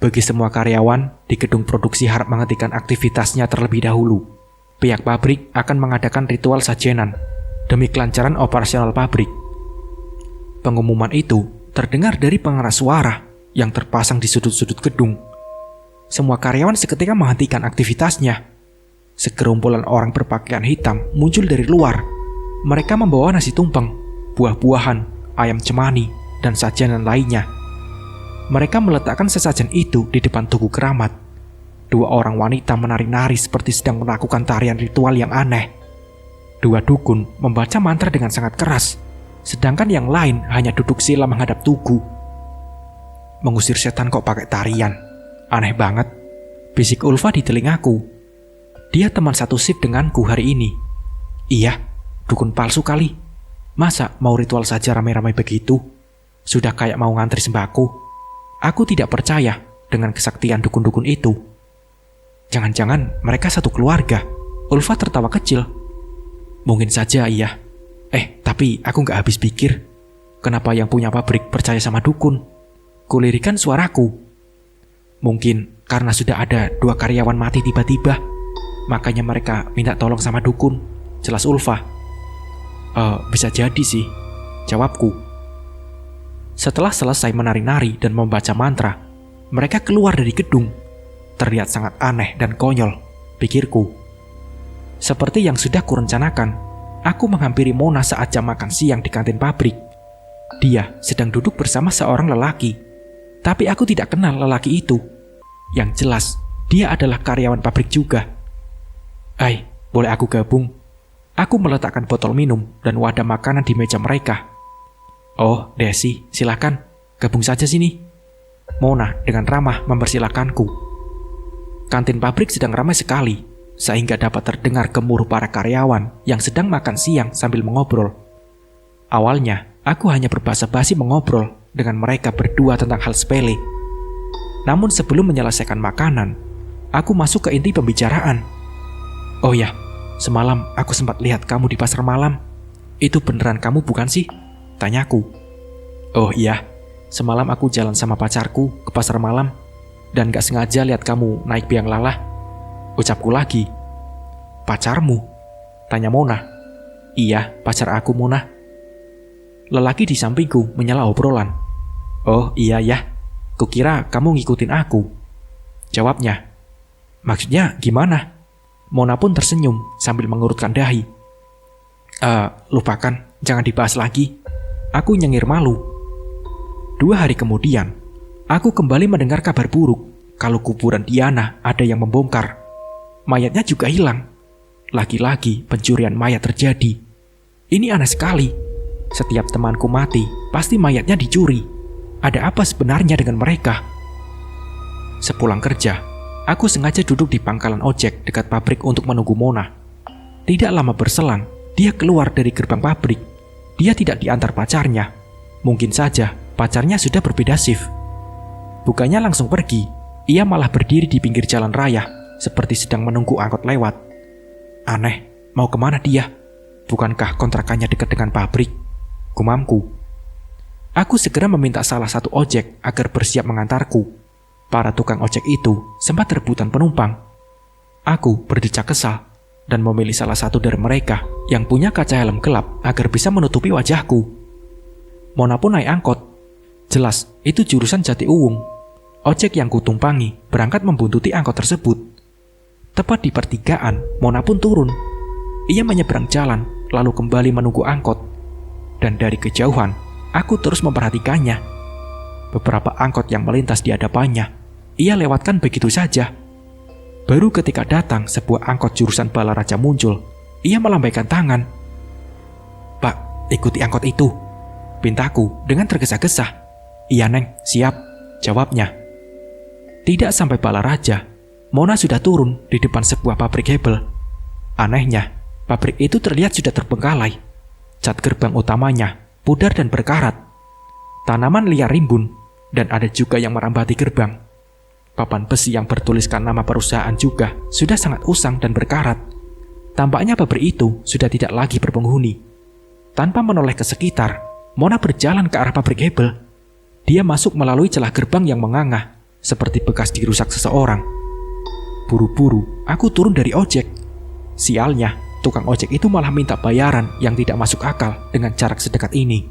bagi semua karyawan di gedung produksi harap menghentikan aktivitasnya terlebih dahulu. Pihak pabrik akan mengadakan ritual sajenan demi kelancaran operasional pabrik. Pengumuman itu terdengar dari pengeras suara yang terpasang di sudut-sudut gedung. Semua karyawan seketika menghentikan aktivitasnya. Segerombolan orang berpakaian hitam muncul dari luar. Mereka membawa nasi tumpeng, buah-buahan, ayam cemani, dan sajian lainnya. Mereka meletakkan sesajen itu di depan tugu keramat. 2 orang wanita menari-nari seperti sedang melakukan tarian ritual yang aneh. 2 dukun membaca mantra dengan sangat keras, sedangkan yang lain hanya duduk sila menghadap tugu. Mengusir setan kok pakai tarian? Aneh banget, bisik Ulfa di telingaku. Dia teman satu shift denganku hari ini. Iya, dukun palsu kali. Masa mau ritual saja rame-rame begitu? Sudah kayak mau ngantri sembako. Aku tidak percaya dengan kesaktian dukun-dukun itu. Jangan-jangan mereka satu keluarga. Ulfa tertawa kecil. Mungkin saja iya. Tapi aku gak habis pikir. Kenapa yang punya pabrik percaya sama dukun? Kulirikan suaraku. Mungkin karena sudah ada 2 karyawan mati tiba-tiba. Makanya mereka minta tolong sama dukun. Jelas Ulfa. Bisa jadi sih, jawabku. Setelah selesai menari-nari dan membaca mantra, mereka keluar dari gedung. Terlihat sangat aneh dan konyol, pikirku. Seperti yang sudah kurencanakan, aku menghampiri Mona saat jam makan siang di kantin pabrik. Dia sedang duduk bersama seorang lelaki. Tapi aku tidak kenal lelaki itu. Yang jelas, dia adalah karyawan pabrik juga. Boleh aku gabung? Aku meletakkan botol minum dan wadah makanan di meja mereka. Oh, Desi, silakan. Gabung saja sini. Mona dengan ramah mempersilakanku. Kantin pabrik sedang ramai sekali, sehingga dapat terdengar gemuruh para karyawan yang sedang makan siang sambil mengobrol. Awalnya, aku hanya berbasa-basi mengobrol dengan mereka berdua tentang hal sepele. Namun sebelum menyelesaikan makanan, aku masuk ke inti pembicaraan. Oh ya, semalam aku sempat lihat kamu di pasar malam. Itu beneran kamu bukan sih? Tanyaku. Oh iya, semalam aku jalan sama pacarku ke pasar malam dan gak sengaja lihat kamu naik biang lala. Ucapku lagi. Pacarmu? Tanya Mona. Iya, pacar aku Mona. Lelaki di sampingku menyela obrolan. Oh iya ya, kukira kamu ngikutin aku. Jawabnya. Maksudnya gimana? Mona pun tersenyum sambil mengurutkan dahi. Lupakan, jangan dibahas lagi. Aku nyengir malu. 2 hari kemudian, aku kembali mendengar kabar buruk kalau kuburan Diana ada yang membongkar. Mayatnya juga hilang. Lagi-lagi pencurian mayat terjadi. Ini aneh sekali. Setiap temanku mati, pasti mayatnya dicuri. Ada apa sebenarnya dengan mereka? Sepulang kerja, aku sengaja duduk di pangkalan ojek dekat pabrik untuk menunggu Mona. Tidak lama berselang, dia keluar dari gerbang pabrik. Dia tidak diantar pacarnya. Mungkin saja pacarnya sudah berbeda shift. Bukannya langsung pergi, ia malah berdiri di pinggir jalan raya, seperti sedang menunggu angkot lewat. Aneh, mau kemana dia? Bukankah kontrakannya dekat dengan pabrik? Gumamku. Aku segera meminta salah satu ojek agar bersiap mengantarku. Para tukang ojek itu sempat rebutan penumpang. Aku berdecak kesal dan memilih salah satu dari mereka yang punya kaca helm gelap agar bisa menutupi wajahku. Mona pun naik angkot. Jelas, itu jurusan Jatiuwung. Ojek yang kutumpangi berangkat membuntuti angkot tersebut. Tepat di pertigaan, Mona pun turun. Ia menyeberang jalan, lalu kembali menunggu angkot. Dan dari kejauhan, aku terus memperhatikannya. Beberapa angkot yang melintas di hadapannya, ia lewatkan begitu saja. Baru ketika datang sebuah angkot jurusan Balaraja muncul, ia melambaikan tangan. "Pak, ikuti angkot itu," pintaku dengan tergesa-gesa. "Iya, Neng, siap," jawabnya. Tidak sampai Balaraja, Mona sudah turun di depan sebuah pabrik hebel. Anehnya, pabrik itu terlihat sudah terbengkalai. Cat gerbang utamanya pudar dan berkarat. Tanaman liar rimbun, dan ada juga yang merambati gerbang. Papan besi yang bertuliskan nama perusahaan juga sudah sangat usang dan berkarat. Tampaknya pabrik itu sudah tidak lagi berpenghuni. Tanpa menoleh ke sekitar, Mona berjalan ke arah pabrik hebel. Dia masuk melalui celah gerbang yang menganga, seperti bekas dirusak seseorang. Buru-buru, aku turun dari ojek. Sialnya, tukang ojek itu malah minta bayaran yang tidak masuk akal dengan jarak sedekat ini.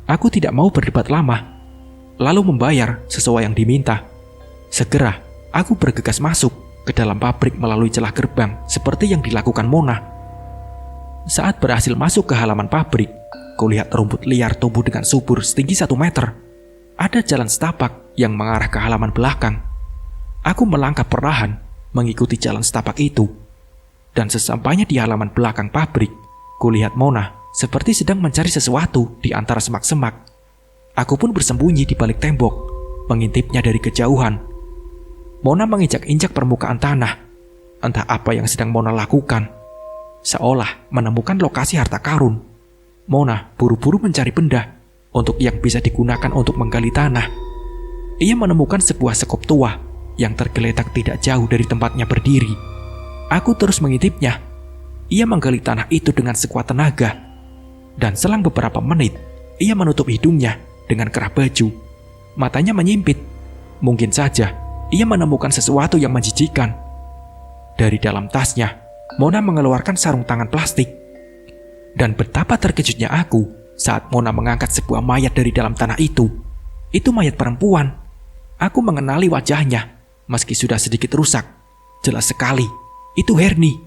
Aku tidak mau berdebat lama, lalu membayar sesuai yang diminta. Segera, aku bergegas masuk ke dalam pabrik melalui celah gerbang seperti yang dilakukan Mona. Saat berhasil masuk ke halaman pabrik, kulihat rumput liar tumbuh dengan subur setinggi 1 meter. Ada jalan setapak yang mengarah ke halaman belakang. Aku melangkah perlahan mengikuti jalan setapak itu. Dan sesampainya di halaman belakang pabrik, kulihat Mona seperti sedang mencari sesuatu di antara semak-semak. Aku pun bersembunyi di balik tembok, mengintipnya dari kejauhan. Mona menginjak-injak permukaan tanah. Entah apa yang sedang Mona lakukan. Seolah menemukan lokasi harta karun. Mona buru-buru mencari benda untuk yang bisa digunakan untuk menggali tanah. Ia menemukan sebuah sekop tua yang tergeletak tidak jauh dari tempatnya berdiri. Aku terus mengintipnya. Ia menggali tanah itu dengan sekuat tenaga. Dan selang beberapa menit, ia menutup hidungnya dengan kerah baju. Matanya menyimpit. Mungkin saja ia menemukan sesuatu yang menjijikan. Dari dalam tasnya, Mona mengeluarkan sarung tangan plastik. Dan betapa terkejutnya aku saat Mona mengangkat sebuah mayat dari dalam tanah itu. Itu mayat perempuan. Aku mengenali wajahnya. Meski sudah sedikit rusak, jelas sekali, itu Herni.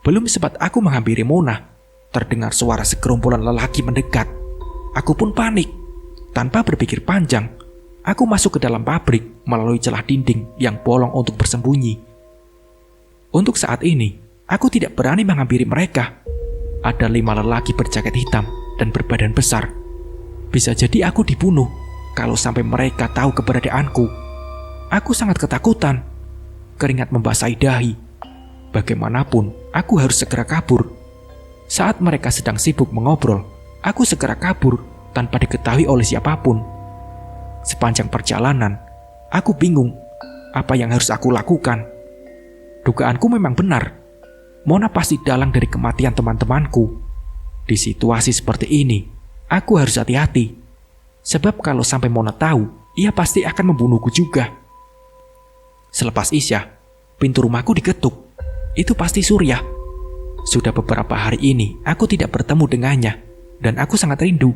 Belum sempat aku menghampiri Mona, terdengar suara segerombolan lelaki mendekat. Aku pun panik. Tanpa berpikir panjang, aku masuk ke dalam pabrik melalui celah dinding yang bolong untuk bersembunyi. Untuk saat ini, aku tidak berani menghampiri mereka. Ada 5 lelaki berjaket hitam dan berbadan besar. Bisa jadi aku dibunuh kalau sampai mereka tahu keberadaanku. Aku sangat ketakutan. Keringat membasahi dahi. Bagaimanapun, aku harus segera kabur. Saat mereka sedang sibuk mengobrol, aku segera kabur tanpa diketahui oleh siapapun. Sepanjang perjalanan, aku bingung apa yang harus aku lakukan. Dugaanku memang benar. Mona pasti dalang dari kematian teman-temanku. Di situasi seperti ini, aku harus hati-hati. Sebab kalau sampai Mona tahu, ia pasti akan membunuhku juga. Selepas Isya, pintu rumahku diketuk. Itu pasti Surya. Sudah beberapa hari ini aku tidak bertemu dengannya, dan aku sangat rindu.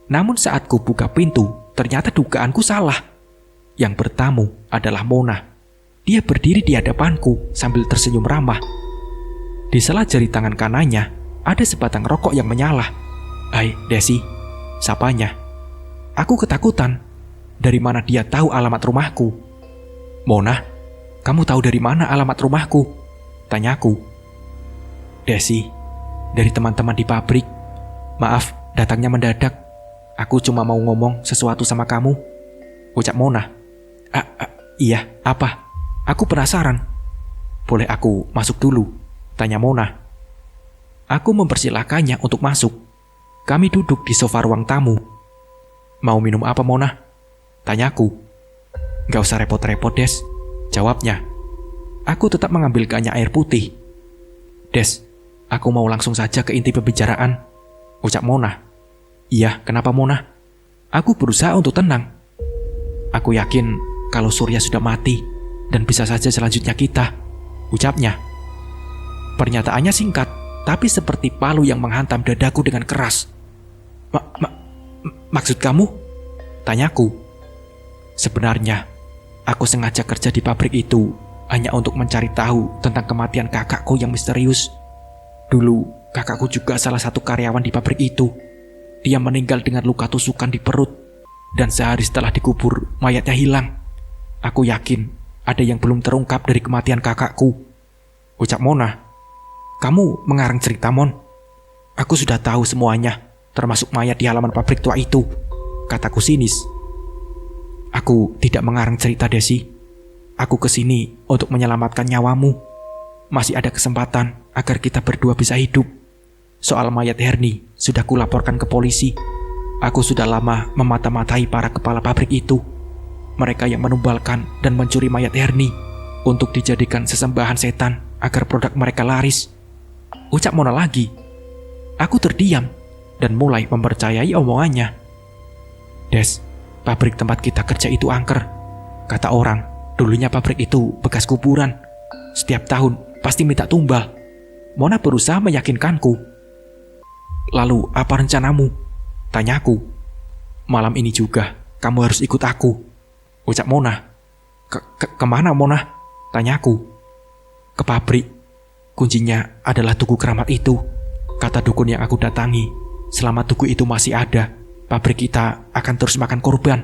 Namun saat ku buka pintu, ternyata dugaanku salah. Yang bertamu adalah Mona. Dia berdiri di hadapanku sambil tersenyum ramah. Di sela jari tangan kanannya, ada sebatang rokok yang menyala. "Hai, Desi," sapanya. Aku ketakutan. Dari mana dia tahu alamat rumahku? Mona, kamu tahu dari mana alamat rumahku? Tanyaku. Desi, dari teman-teman di pabrik. Maaf, datangnya mendadak. Aku cuma mau ngomong sesuatu sama kamu. Ucap Mona. Iya, apa? Aku penasaran. Boleh aku masuk dulu? Tanya Mona. Aku mempersilahkannya untuk masuk. Kami duduk di sofa ruang tamu. Mau minum apa, Mona? Tanyaku. Gak usah repot-repot, Des. Jawabnya. Aku tetap mengambilkannya air putih. Des, aku mau langsung saja ke inti pembicaraan. Ucap Mona. Iya, kenapa Mona? Aku berusaha untuk tenang. Aku yakin kalau Surya sudah mati dan bisa saja selanjutnya kita. Ucapnya. Pernyataannya singkat, tapi seperti palu yang menghantam dadaku dengan keras. Maksud kamu? Tanyaku. Sebenarnya, aku sengaja kerja di pabrik itu hanya untuk mencari tahu tentang kematian kakakku yang misterius. Dulu, kakakku juga salah satu karyawan di pabrik itu. Dia meninggal dengan luka tusukan di perut, dan sehari setelah dikubur, mayatnya hilang. Aku yakin ada yang belum terungkap dari kematian kakakku. Ucap Mona. Kamu mengarang cerita, Mon? Aku sudah tahu semuanya, termasuk mayat di halaman pabrik tua itu, kataku sinis. Aku tidak mengarang cerita, Desi. Aku kesini untuk menyelamatkan nyawamu. Masih ada kesempatan agar kita berdua bisa hidup. Soal mayat Herni sudah kulaporkan ke polisi. Aku sudah lama memata-matai para kepala pabrik itu. Mereka yang menumbalkan dan mencuri mayat Herni untuk dijadikan sesembahan setan agar produk mereka laris. Ucap Mona lagi. Aku terdiam dan mulai mempercayai omongannya. Des, pabrik tempat kita kerja itu angker. Kata orang, dulunya pabrik itu bekas kuburan. Setiap tahun pasti minta tumbal. Mona berusaha meyakinkanku. Lalu apa rencanamu? Tanyaku. Malam ini juga kamu harus ikut aku. Ucap Mona. Kemana Mona? Tanyaku. Ke pabrik. Kuncinya adalah tugu keramat itu. Kata dukun yang aku datangi, selama tugu itu masih ada, pabrik kita akan terus makan korban.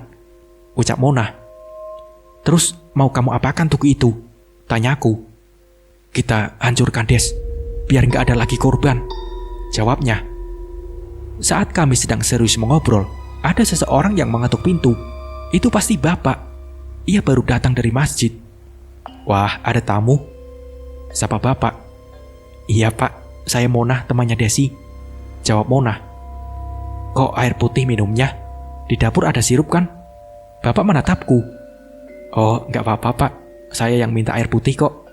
Ucap Mona. Terus mau kamu apakan tugu itu? Tanyaku. Kita hancurkan, Des, biar nggak ada lagi korban. Jawabnya. Saat kami sedang serius mengobrol, ada seseorang yang mengetuk pintu. Itu pasti bapak. Ia baru datang dari masjid. Wah, ada tamu. Sapa bapak. Iya pak, saya Mona, temannya Desi. Jawab Mona. Kok air putih minumnya? Di dapur ada sirup kan? Bapak menatapku. Oh, nggak apa-apa pak, saya yang minta air putih kok.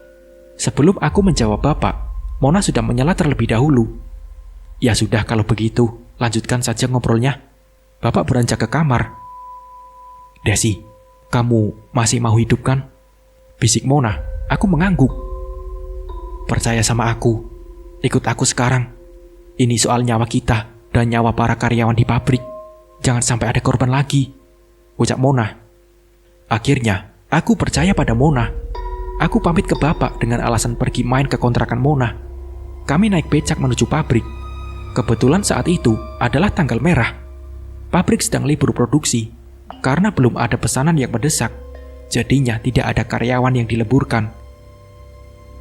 Sebelum aku menjawab bapak, Mona sudah menyela terlebih dahulu. Ya sudah kalau begitu, lanjutkan saja ngobrolnya. Bapak beranjak ke kamar. Desi, kamu masih mau hidup kan? Bisik Mona. Aku mengangguk. Percaya sama aku. Ikut aku sekarang. Ini soal nyawa kita dan nyawa para karyawan di pabrik. Jangan sampai ada korban lagi. Ucap Mona. Akhirnya, aku percaya pada Mona. Aku pamit ke bapak dengan alasan pergi main ke kontrakan Mona. Kami naik becak menuju pabrik. Kebetulan saat itu adalah tanggal merah. Pabrik sedang libur produksi karena belum ada pesanan yang mendesak. Jadinya tidak ada karyawan yang dileburkan.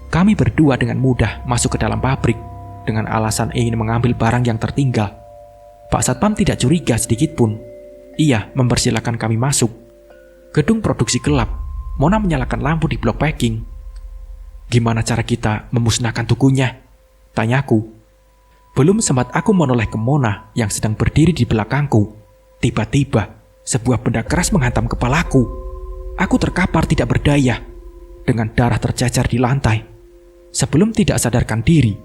Kami berdua dengan mudah masuk ke dalam pabrik dengan alasan ingin mengambil barang yang tertinggal. Pak Satpam tidak curiga sedikit pun. Ia mempersilahkan kami masuk. Gedung produksi gelap. Mona menyalakan lampu di blok packing. Gimana cara kita memusnahkan tukunya? Tanyaku. Belum sempat aku menoleh ke Mona yang sedang berdiri di belakangku. Tiba-tiba, sebuah benda keras menghantam kepalaku. Aku terkapar tidak berdaya, dengan darah tercecer di lantai. Sebelum tidak sadarkan diri,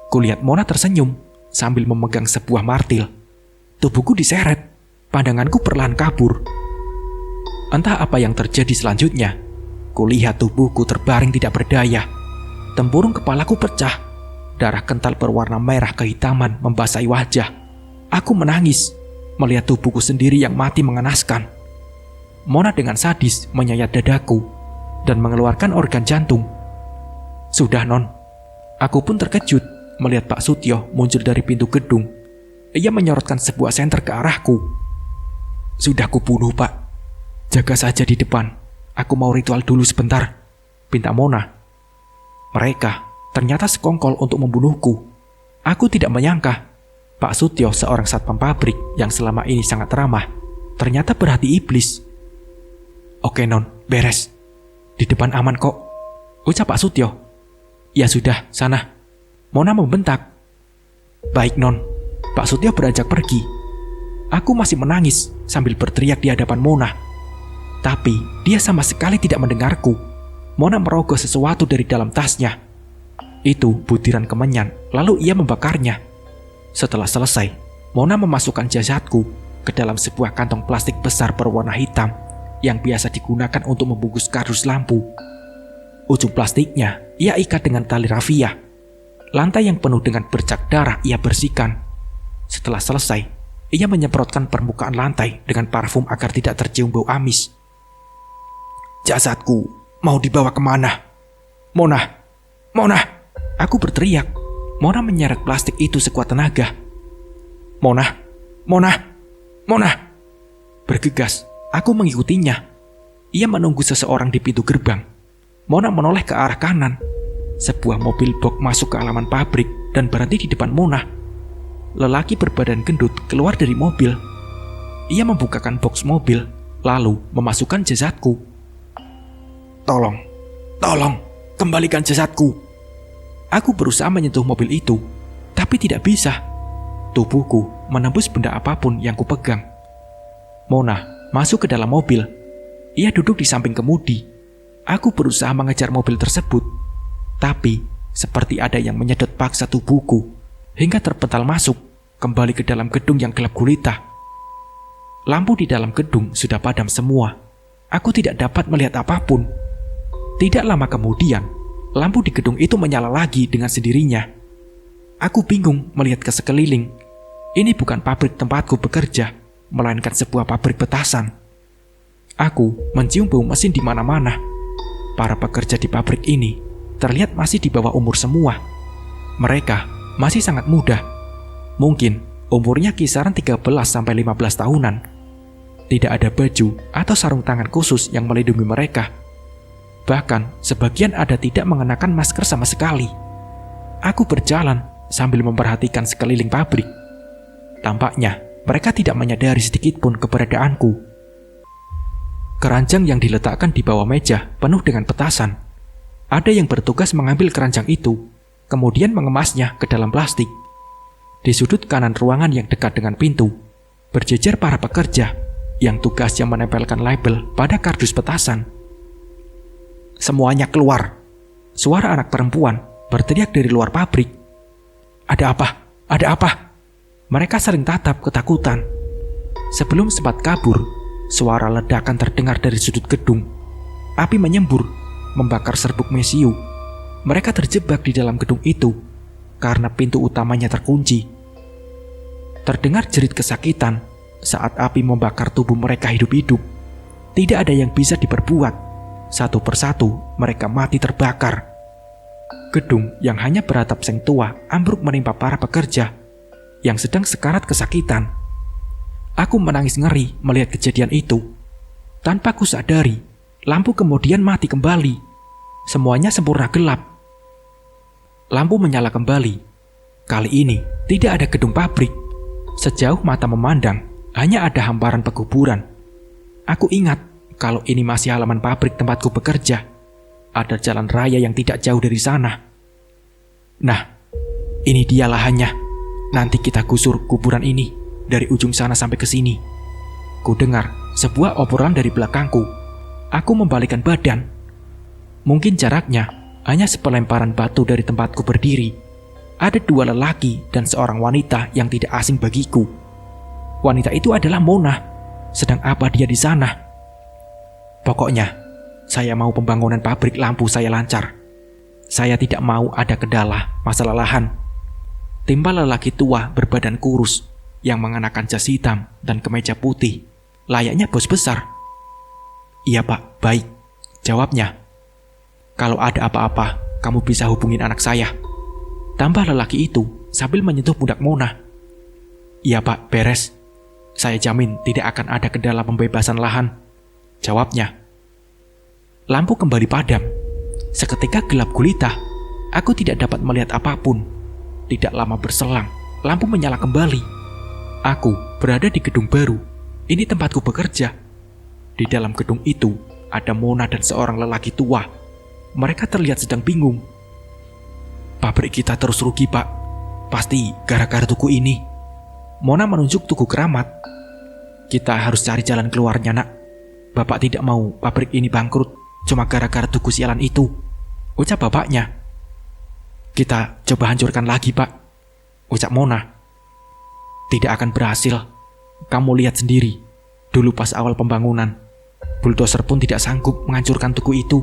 kulihat Mona tersenyum sambil memegang sebuah martil. Tubuhku diseret, pandanganku perlahan kabur. Entah apa yang terjadi selanjutnya. Kulihat tubuhku terbaring tidak berdaya. Tempurung kepalaku pecah. Darah kental berwarna merah kehitaman membasahi wajah. Aku menangis melihat tubuhku sendiri yang mati mengenaskan. Mona dengan sadis menyayat dadaku dan mengeluarkan organ jantung. Sudah non. Aku pun terkejut melihat Pak Sutyo muncul dari pintu gedung. Ia menyorotkan sebuah senter ke arahku. Sudah kubunuh, Pak. Jaga saja di depan. Aku mau ritual dulu sebentar, pinta Mona. Mereka ternyata sekongkol untuk membunuhku. Aku tidak menyangka Pak Sutyo, seorang satpam pabrik yang selama ini sangat ramah, ternyata berhati iblis. Oke non, beres. Di depan aman kok, ucap Pak Sutyo. Ya sudah, sana. Mona membentak. Baik non. Pak Sutyo beranjak pergi. Aku masih menangis sambil berteriak di hadapan Mona. Tapi dia sama sekali tidak mendengarku. Mona merogoh sesuatu dari dalam tasnya. Itu butiran kemenyan, lalu ia membakarnya. Setelah selesai, Mona memasukkan jasadku ke dalam sebuah kantong plastik besar berwarna hitam yang biasa digunakan untuk membungkus kardus lampu. Ujung plastiknya ia ikat dengan tali rafia. Lantai yang penuh dengan bercak darah ia bersihkan. Setelah selesai, ia menyemprotkan permukaan lantai dengan parfum agar tidak tercium bau amis. Jasadku mau dibawa kemana? Mona! Mona! Aku berteriak. Mona menyeret plastik itu sekuat tenaga. Mona! Mona! Mona! Bergegas, aku mengikutinya. Ia menunggu seseorang di pintu gerbang. Mona menoleh ke arah kanan. Sebuah mobil box masuk ke halaman pabrik dan berhenti di depan Mona. Lelaki berbadan gendut keluar dari mobil. Ia membukakan box mobil, lalu memasukkan jasadku. Tolong, kembalikan jasadku. Aku berusaha menyentuh mobil itu, tapi tidak bisa. Tubuhku menembus benda apapun yang kupegang. Mona masuk ke dalam mobil. Ia duduk di samping kemudi. Aku berusaha mengejar mobil tersebut, tapi seperti ada yang menyedot paksa tubuhku hingga terpental masuk kembali ke dalam gedung yang gelap gulita. Lampu di dalam gedung sudah padam semua. Aku tidak dapat melihat apapun. Tidak lama kemudian, lampu di gedung itu menyala lagi dengan sendirinya. Aku bingung melihat ke sekeliling. Ini bukan pabrik tempatku bekerja, melainkan sebuah pabrik petasan. Aku mencium bau mesin di mana-mana. Para pekerja di pabrik ini terlihat masih di bawah umur semua. Mereka masih sangat muda. Mungkin umurnya kisaran 13-15 tahunan. Tidak ada baju atau sarung tangan khusus yang melindungi mereka. Bahkan sebagian ada tidak mengenakan masker sama sekali. Aku berjalan sambil memperhatikan sekeliling pabrik. Tampaknya mereka tidak menyadari sedikitpun keberadaanku. Keranjang yang diletakkan di bawah meja penuh dengan petasan. Ada yang bertugas mengambil keranjang itu, kemudian mengemasnya ke dalam plastik. Di sudut kanan ruangan yang dekat dengan pintu, berjejer para pekerja yang tugasnya menempelkan label pada kardus petasan. Semuanya keluar. Suara anak perempuan berteriak dari luar pabrik. Ada apa? Ada apa? Mereka saling tatap ketakutan. Sebelum sempat kabur, suara ledakan terdengar dari sudut gedung. Api menyembur, membakar serbuk mesiu. Mereka terjebak di dalam gedung itu karena pintu utamanya terkunci. Terdengar jerit kesakitan saat api membakar tubuh mereka hidup-hidup. Tidak ada yang bisa diperbuat. Satu persatu mereka mati terbakar. Gedung yang hanya beratap seng tua ambruk menimpa para pekerja yang sedang sekarat kesakitan. Aku menangis ngeri melihat kejadian itu. Tanpa kusadari, lampu kemudian mati kembali. Semuanya sempurna gelap. Lampu menyala kembali. Kali ini tidak ada gedung pabrik. Sejauh mata memandang, hanya ada hamparan pekuburan. Aku ingat kalau ini masih halaman pabrik tempatku bekerja. Ada jalan raya yang tidak jauh dari sana. Nah, ini dia lahannya. Nanti kita gusur kuburan ini dari ujung sana sampai ke sini. Ku dengar sebuah obrolan dari belakangku. Aku membalikkan badan. Mungkin jaraknya hanya sepelemparan batu dari tempatku berdiri. Ada dua lelaki dan seorang wanita yang tidak asing bagiku. Wanita itu adalah Mona. Sedang apa dia di sana? Pokoknya, saya mau pembangunan pabrik lampu saya lancar. Saya tidak mau ada kendala masalah lahan. Timbal lelaki tua berbadan kurus yang mengenakan jas hitam dan kemeja putih, layaknya bos besar. Iya pak, baik, jawabnya. Kalau ada apa-apa, kamu bisa hubungin anak saya. Tambah lelaki itu sambil menyentuh pundak Mona. Iya pak, beres. Saya jamin tidak akan ada kendala pembebasan lahan, jawabnya. Lampu kembali padam. Seketika gelap gulita. Aku tidak dapat melihat apapun. Tidak lama berselang, lampu menyala kembali. Aku berada di gedung baru. Ini tempatku bekerja. Di dalam gedung itu ada Mona dan seorang lelaki tua. Mereka terlihat sedang bingung. Pabrik kita terus rugi, Pak. Pasti gara-gara tuku ini. Mona menunjuk tuku keramat. Kita harus cari jalan keluarnya, nak. Bapak tidak mau pabrik ini bangkrut cuma gara-gara tuku sialan itu, ucap bapaknya. Kita coba hancurkan lagi, Pak, ucap Mona. Tidak akan berhasil. Kamu lihat sendiri. Dulu pas awal pembangunan, bulldozer pun tidak sanggup menghancurkan tugu itu.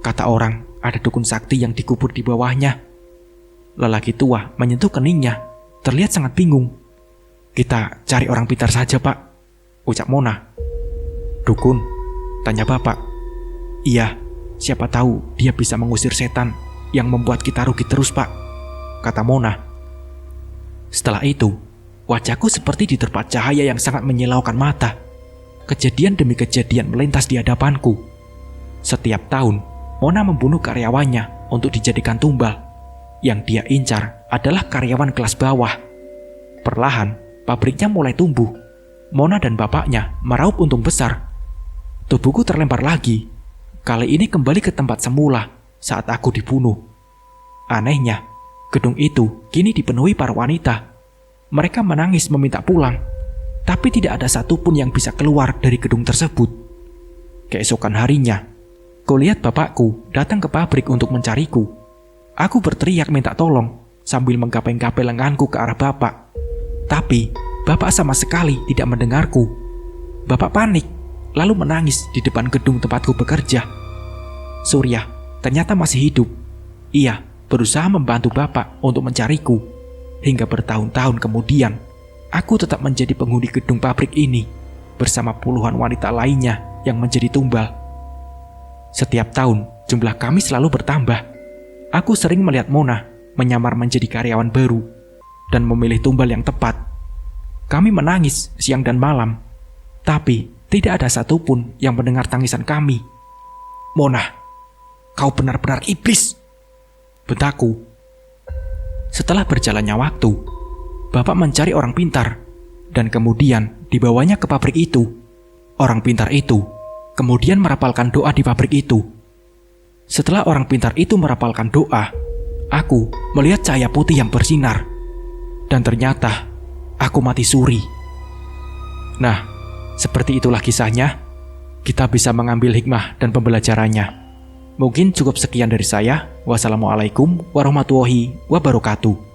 Kata orang, ada dukun sakti yang dikubur di bawahnya. Lelaki tua menyentuh keningnya, terlihat sangat bingung. Kita cari orang pintar saja, Pak, ucap Mona. Dukun? Tanya bapak. Iya, siapa tahu dia bisa mengusir setan yang membuat kita rugi terus, Pak, kata Mona. Setelah itu, wajahku seperti diterpa cahaya yang sangat menyilaukan mata. Kejadian demi kejadian melintas di hadapanku. Setiap tahun, Mona membunuh karyawannya untuk dijadikan tumbal. Yang dia incar adalah karyawan kelas bawah. Perlahan, pabriknya mulai tumbuh. Mona dan bapaknya meraup untung besar. Tubuhku terlempar lagi. Kali ini kembali ke tempat semula saat aku dibunuh. Anehnya, gedung itu kini dipenuhi para wanita. Mereka menangis meminta pulang, tapi tidak ada satupun yang bisa keluar dari gedung tersebut. Keesokan harinya, kulihat bapakku datang ke pabrik untuk mencariku. Aku berteriak minta tolong sambil menggapai-gapai lenganku ke arah bapak. Tapi bapak sama sekali tidak mendengarku. Bapak panik, lalu menangis di depan gedung tempatku bekerja. Surya ternyata masih hidup. Ia berusaha membantu bapak untuk mencariku. Hingga bertahun-tahun kemudian, aku tetap menjadi penghuni gedung pabrik ini bersama puluhan wanita lainnya yang menjadi tumbal. Setiap tahun, jumlah kami selalu bertambah. Aku sering melihat Mona menyamar menjadi karyawan baru dan memilih tumbal yang tepat. Kami menangis siang dan malam, tapi tidak ada satupun yang mendengar tangisan kami. Mona, kau benar-benar iblis, bentakku. Setelah berjalannya waktu, bapak mencari orang pintar dan kemudian dibawanya ke pabrik itu. Orang pintar itu kemudian merapalkan doa di pabrik itu. Setelah orang pintar itu merapalkan doa, aku melihat cahaya putih yang bersinar. Dan ternyata aku mati suri. Nah, seperti itulah kisahnya. Kita bisa mengambil hikmah dan pembelajarannya. Mungkin cukup sekian dari saya. Wassalamualaikum warahmatullahi wabarakatuh.